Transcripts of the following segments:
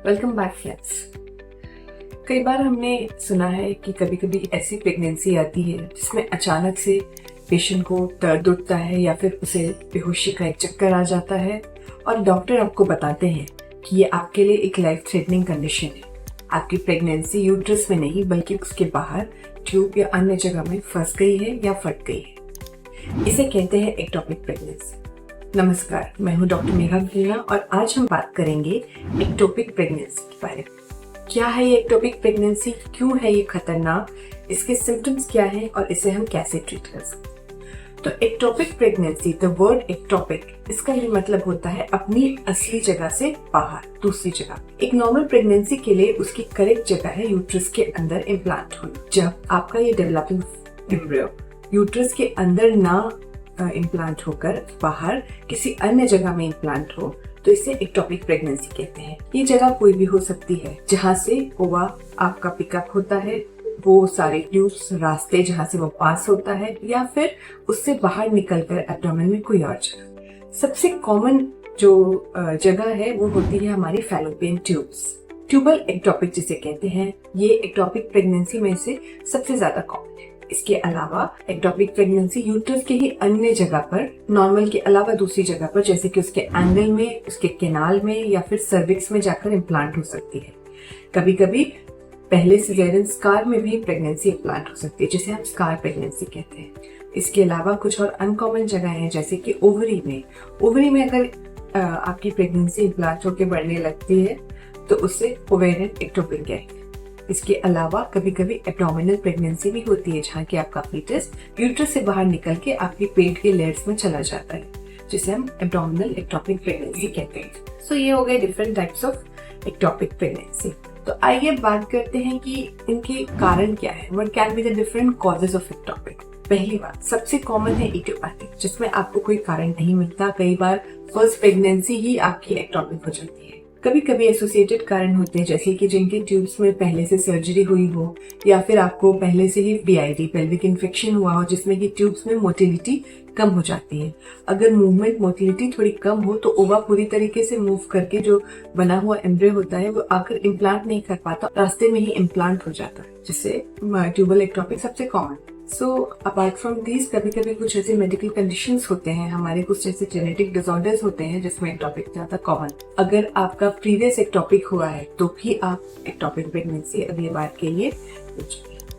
Welcome back friends. कई बार हमने सुना है कि कभी कभी ऐसी प्रेगनेंसी आती है जिसमें अचानक से पेशेंट को दर्द उठता है या फिर उसे बेहोशी का एक चक्कर आ जाता है और डॉक्टर आपको बताते हैं कि ये आपके लिए एक लाइफ थ्रेटनिंग कंडीशन है। आपकी प्रेगनेंसी यूट्रस में नहीं बल्कि उसके बाहर ट्यूब या अन्य जगह में फंस गई है या फट गई है। इसे कहते हैं एक्टोपिक प्रेगनेंसी। नमस्कार, मैं हूं डॉक्टर मेघा मीना और आज हम बात करेंगे एक्टोपिक प्रेगनेंसी के बारे में। क्या है ये एक्टोपिक प्रेगनेंसी, क्यों है ये खतरनाक, इसके सिम्टम्स क्या हैं और इसे हम कैसे ट्रीट कर सकते हैं। तो ectopic pregnancy, the word ectopic, इसका ये मतलब होता है अपनी असली जगह से बाहर, दूसरी जगह। एक नॉर्मल प्रेगनेंसी के लिए उसकी करेक्ट जगह है यूट्रस के अंदर इम्प्लांट होना। जब आपका ये डेवलपिंग एम्ब्रियो यूट्रस के अंदर ना इम्प्लांट होकर बाहर किसी अन्य जगह में इम्प्लांट हो तो इसे एक्टोपिक प्रेगनेंसी कहते हैं। ये जगह कोई भी हो सकती है जहाँ से ओवा आपका पिकअप होता है, वो सारे ट्यूब्स रास्ते जहाँ से वो पास होता है, या फिर उससे बाहर निकलकर एब्डोमेन में कोई और जगह। सबसे कॉमन जो जगह है वो होती है हमारी फैलोपियन ट्यूब्स। ट्यूबल एक्टोपिक जिसे कहते हैं, ये एक्टोपिक प्रेगनेंसी में से सबसे ज्यादा कॉमन है। इसके अलावा एक्टोपिक प्रेगनेंसी यूट्रस के ही अन्य जगह पर, नॉर्मल के अलावा दूसरी जगह पर, जैसे कि उसके एंगल में, उसके केनाल में या फिर सर्विक्स में जाकर इम्प्लांट हो सकती है। कभी कभी पहले सिजेरियन स्कार में भी प्रेगनेंसी इम्प्लांट हो सकती है, जिसे हम स्कार प्रेगनेंसी कहते हैं। इसके अलावा कुछ और अनकॉमन जगह हैं, जैसे कि ओवरी में अगर आपकी प्रेगनेंसी इम्प्लांट होकर बढ़ने लगती है तो उसे ओवेरियन एक्टोपिक कहते हैं। इसके अलावा कभी कभी एब्डोमिनल प्रेगनेंसी भी होती है, जहाँ की आपका फीटस यूट्रस से बाहर निकल के आपके पेट के लेयर्स में चला जाता है, जिसे हम एब्डोमिनल एक्टोपिक प्रेगनेंसी कहते हैं। सो ये हो गए different types of ectopic pregnancy. तो आइए बात करते हैं कि इनके कारण क्या है। What can be the different causes of ectopic. पहली बात, सबसे कॉमन है इडियोपैथिक, जिसमें आपको कोई कारण नहीं मिलता। कई बार फर्स्ट प्रेगनेंसी ही आपकी एक्टोपिक हो जाती है। कभी कभी एसोसिएटेड कारण होते हैं, जैसे कि जिनके ट्यूब्स में पहले से सर्जरी हुई हो, या फिर आपको पहले से ही PID पेल्विक इन्फेक्शन हुआ हो, जिसमें कि ट्यूब्स में मोटिलिटी कम हो जाती है। अगर मूवमेंट मोटिलिटी थोड़ी कम हो तो ओवा पूरी तरीके से मूव करके जो बना हुआ एम्ब्रियो होता है वो आकर इम्प्लांट नहीं कर पाता, रास्ते में ही इम्प्लांट हो जाता है, जिससे ट्यूबल एक्टोपिक सबसे common. So apart from these, कभी कभी कुछ ऐसे मेडिकल कंडीशंस होते हैं, हमारे कुछ ऐसे जेनेटिक डिसऑर्डर्स होते हैं जिसमें एक्टोपिक ज्यादा कॉमन। अगर आपका प्रीवियस एक्टोपिक हुआ है तो भी आप एक्टोपिक प्रेगनेंसी अगली बार के लिए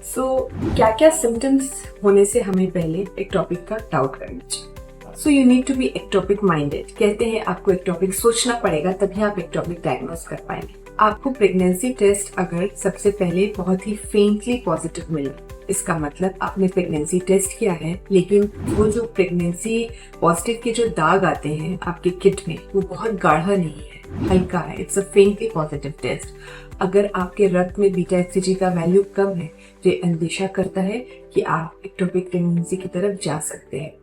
सो क्या क्या सिम्टम्स होने से हमें पहले एक्टोपिक का डाउट करना चाहिए। So you need to be ectopic minded. कहते हैं आपको एक्टोपिक सोचना पड़ेगा, तभी आप एक्टोपिक डायग्नोज कर पाएंगे। आपको प्रेगनेंसी टेस्ट अगर सबसे पहले बहुत ही फेंटली पॉजिटिव मिले, इसका मतलब आपने प्रेगनेंसी टेस्ट किया है, लेकिन वो जो प्रेगनेंसी पॉजिटिव के जो दाग आते हैं आपके किट में वो बहुत गाढ़ा नहीं है, हल्का है। It's a faintly positive test. अगर आपके रक्त में बीटा HCG का वैल्यू कम है तो ये अंदेशा करता है कि आप एक्टोपिक प्रेगनेंसी की तरफ जा सकते हैं।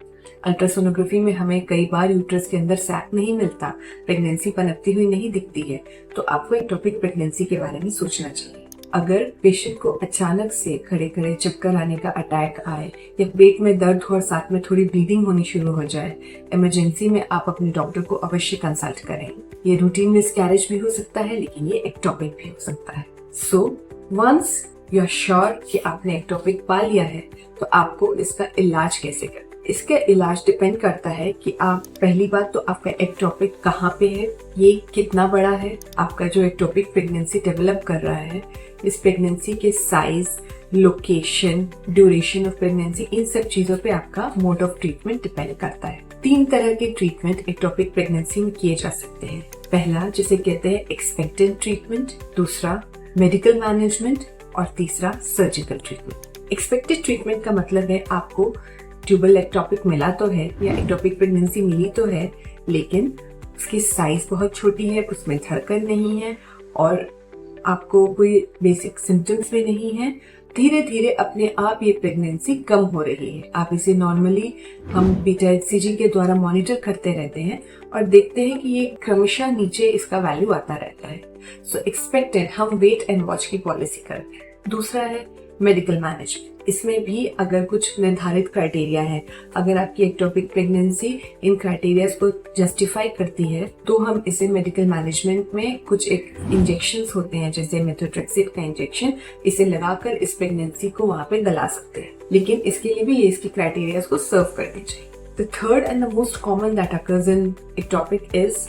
अल्ट्रासोनोग्राफी में हमें कई बार यूट्रस के अंदर सैक नहीं मिलता, प्रेगनेंसी पनपती हुई नहीं दिखती है, तो आपको एक्टोपिक प्रेगनेंसी के बारे में सोचना चाहिए। अगर पेशेंट को अचानक से खड़े खड़े चक्कर आने का अटैक आए, या पेट में दर्द हो और साथ में थोड़ी ब्लीडिंग होनी शुरू हो जाए, इमरजेंसी में आप अपने डॉक्टर को अवश्य कंसल्ट करें। ये रूटीन मिसकैरेज भी हो सकता है, लेकिन ये एक्टोपिक भी हो सकता है। So once you are sure कि आपने एक्टोपिक पा लिया है तो आपको इसका इलाज कैसे करें। इसका इलाज डिपेंड करता है कि आप, पहली बात तो आपका एक्टोपिक कहाँ पे है, ये कितना बड़ा है, आपका जो एक्टोपिक प्रेगनेंसी डेवलप कर रहा है, इस प्रेगनेंसी के size, location, duration of pregnancy, इन सब चीजों पे आपका मोड ऑफ ट्रीटमेंट डिपेंड करता है। 3 तरह के ट्रीटमेंट एक्टोपिक प्रेगनेंसी में किए जा सकते हैं। पहला जिसे कहते हैं एक्सपेक्टेंट ट्रीटमेंट, दूसरा मेडिकल मैनेजमेंट और तीसरा सर्जिकल ट्रीटमेंट। एक्सपेक्टेड ट्रीटमेंट का मतलब है आपको ट्यूबल एक्टोपिक मिला तो है या एक्टोपिक प्रेगनेंसी मिली तो है, लेकिन उसकी साइज बहुत छोटी है, उसमें धड़कन नहीं है और आपको कोई बेसिक सिम्टम्स भी नहीं है। धीरे धीरे अपने आप ये प्रेगनेंसी कम हो रही है। आप इसे नॉर्मली हम बीटा HCG के द्वारा मॉनिटर करते रहते हैं और देखते हैं कि ये क्रमशः नीचे इसका वैल्यू आता रहता है। सो एक्सपेक्टेड, हम वेट एंड वॉच की पॉलिसी करते हैं। दूसरा है मेडिकल मैनेजमेंट। इसमें भी अगर कुछ निर्धारित क्राइटेरिया है, अगर आपकी एक्टोपिक प्रेगनेंसी इन क्राइटेरियाज को जस्टिफाई करती है तो हम इसे मेडिकल मैनेजमेंट में कुछ एक इंजेक्शंस होते हैं जैसे मेथोट्रेक्सिट का इंजेक्शन, इसे लगाकर इस प्रेगनेंसी को वहां पे गला सकते हैं, लेकिन इसके लिए भी ये इसकी क्राइटेरियाज को सर्व करनी चाहिए। The third and the most common that occurs in ectopic is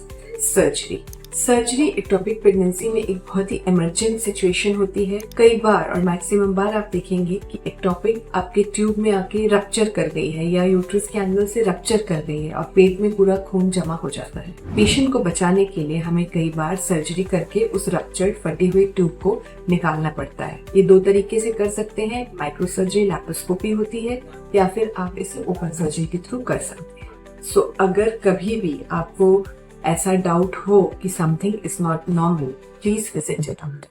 surgery. Surgery ectopic pregnancy में एक बहुत ही इमरजेंट सिचुएशन होती है। कई बार और मैक्सिमम बार आप देखेंगे कि एक्टोपिक आपके ट्यूब में आके रप्चर कर गई है या यूट्रस के अंदर से रप्चर कर गई है और पेट में पूरा खून जमा हो जाता है। पेशेंट को बचाने के लिए हमें कई बार सर्जरी करके उस रप्चर्ड फटी हुई ट्यूब को निकालना पड़ता है। ये दो तरीके से कर सकते हैं, माइक्रो सर्जरी लैप्रोस्कोपी होती है या फिर आप इसे ओपन सर्जरी के थ्रू कर सकते हैं। सो अगर कभी भी आपको ऐसा डाउट हो कि something is not normal, please visit your doctor.